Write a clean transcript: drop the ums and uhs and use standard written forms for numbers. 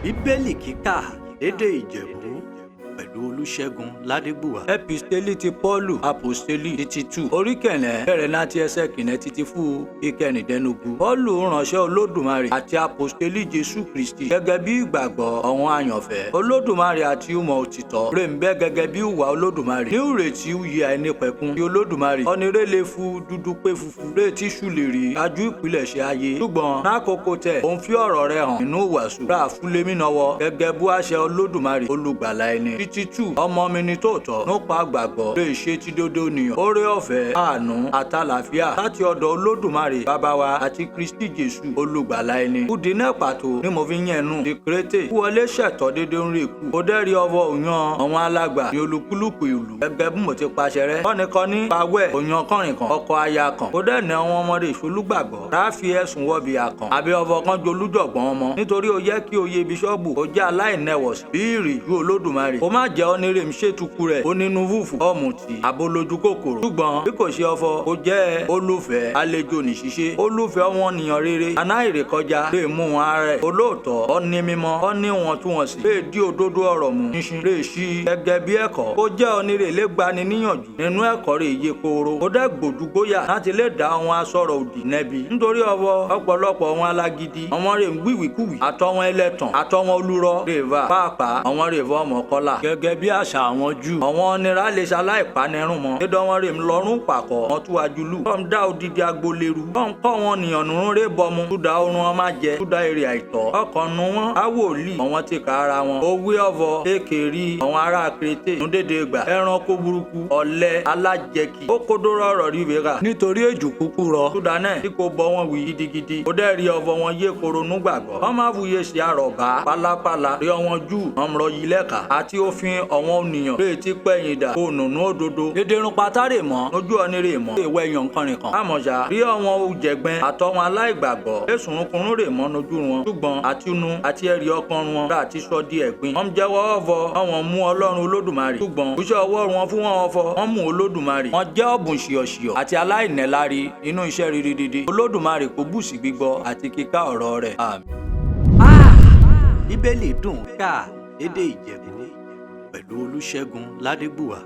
Bíbélì kíkà lédè Ìjẹ̀bú pẹ̀lú Olusegun Ladegbuwa. Episteli ti Pọ́ọ̀lù Aposteli ti Titus orí kẹ̀lẹ́ bẹ̀rẹ̀ láti ẹsẹ̀ kìíní títí fún ìkẹrìndínlógún. Pọ́ọ̀lù ránṣẹ́ Olódùmarè àti Aposteli Jésù Kristi gẹ́gẹ́ bí ìgbàgbọ́ àwọn àyànfẹ́ Olódùmarè àti ìmọ̀ òtítọ́ rẹ̀ ń bẹ gẹ́gẹ́ bí ìwà Olódùmarè ní ìrètí òye àìnípẹ̀kun ti Olódùmarè ọ̀nìrẹ́lẹ̀ fún dúdú pé funfun retí ṣùlẹ̀rì ajú ìpilẹ̀ṣẹ̀ ayé ṣùgbọ́n lákòókò tẹ̀ òun fi ọ̀rọ̀ rẹ̀ hàn nínú ìwàásù rà fúnlẹ́mí nọwọ́ gẹ́gẹ́ bú àṣẹ Olódùmarè olùgbàlà ẹni Titus ọmọ mi ni tòótọ́ nípa gbàgbọ́ lè ṣe ti dodo nìyàn oore ọ̀fẹ́ àánú àtàlàfíà láti ọ̀dọ̀ Olódùmarè bàbá wa àti Kristi Jésù olùgbàlà ẹni kùdì náà pàtó ni mo fi yẹn nù ti kérété wọlé ṣẹ̀tọ́ dédé ń rè kú ó dẹ́rì ọwọ́ òyàn àwọn alàgbà ní olúkúlùkù ìlú gẹ́gẹ́ bí mo ti pàṣẹ rẹ̀ kọ́nikọ́ni pàwẹ́ òyàn kọrin kan ọkọ aya kan ó dẹ́nà àwọn ọmọdé ìṣolúgbàgbọ́ ráfi ẹ̀sùn wọ́bi àkàn àbí ọvọ kan jolújọ̀gbọ́n ọmọ nítorí ó yẹ kí oyè bíṣọ́ọ̀bù ó jẹ́ aláìnẹwọ̀sí bí ìrìjú Olódùmarè ó má jẹ́ onírèm ṣètùkú rẹ̀ ó nínú fùfù ọ̀mùtì àbólójú kòkòrò ṣùgbọ́n bí kò ṣe ọfọ ó jẹ́ olùfẹ́ àlejò ní ṣíṣe olùfẹ́ ọmọnìyàn rere anáìrékọjá lè mú wọn ara ẹ̀ olóòótọ́ ọ̀ní mímọ́ ọ̀ní wọn tún wọn sí lè dí òdodo ọ̀rọ̀ mú ṣinṣin lè ṣí gẹ́gẹ́ bí ẹ̀kọ́ ó jẹ́ onírèlé gbani níyànjú nínú ẹ̀kọ́ rẹ̀ yé kóró ó dẹ́ gbòdúgbóyà láti lè dá àwọn asọ̀rọ̀ òdì nẹ́bi nítorí ọ̀pọ̀lọpọ̀ wọn alágídí àwọn rẹ̀ ń wíwìkúwì àtọwọn ẹlẹ́tàn àtọwọn olùrọ̀ rèéfà pàápàá àwọn rèéfà ọmọkọ́lá gẹ́gẹ́ bí àṣà àwọn Júù àwọn onira lè ṣaláìpanirun mọ́ dídán wọn rèé lọ́rùn pàkọ́ wọn tú ajúlù wọn dá odidi agboleru wọn kọ́ wọn nìyàn nùrún rè bọmu túdà oorun wọn má jẹ túdà èrè àìtọ́ ọkàn nu wọn awòlì àwọn ti ka ara wọn owó ọvọ èkèrí àwọn ará Kérété núdédé gbà ẹranko burúkú ọ̀lẹ alájẹkì ó kódóró ọ̀rọ̀ rí wéra nítorí èjù kúkú rọ túdà náà tí kò bọ wọn wí gidigidi ó dẹ́ rí ọvọ wọn yé koronú gbàgbọ́ wọn má wuyè sí àrọ̀bá pálápàlà rí ọwọn Júù ọmọ yìí lẹ́ka àti òfin ọ̀wọ́n ènìyàn lè ti pẹ́yìn dà kó nùnú òdodo dédérun pátárè mọ́ lójú ọ̀nìrè mọ́ èèwọ̀ èèyàn kọrin kan àmọ̀já rí ọ̀wọ́n òjẹ̀gbẹ́ àtọ̀wọn aláìgbàgbọ́ èsùnrùnkùnrún rè mọ́ lójú wọn ṣùgbọ́n àtinú àti ẹ̀rí ọkàn wọn rà àti sọ di ẹ̀gbin wọ́n jẹ́wọ́ ọ̀fọ̀ àwọn mú Ọlọ́run Olódùmarè ṣùgbọ́n iṣẹ́ ọwọ́ wọn fún wọn ọ̀fọ̀ wọ́n mú Olódùmarè wọ́n jẹ́ ọ̀bùn ṣìọ̀ṣìọ̀ àti aláìnẹ́lárí inú iṣẹ́ rírí dídí Olódùmarè kò bù sí gbígbọ́ àti kíká ọ̀rọ̀ rẹ̀ àmín. Bíbélì dùn ká lédè Ìjẹ̀bú pẹ̀lú Olusegun Ladegbuwa.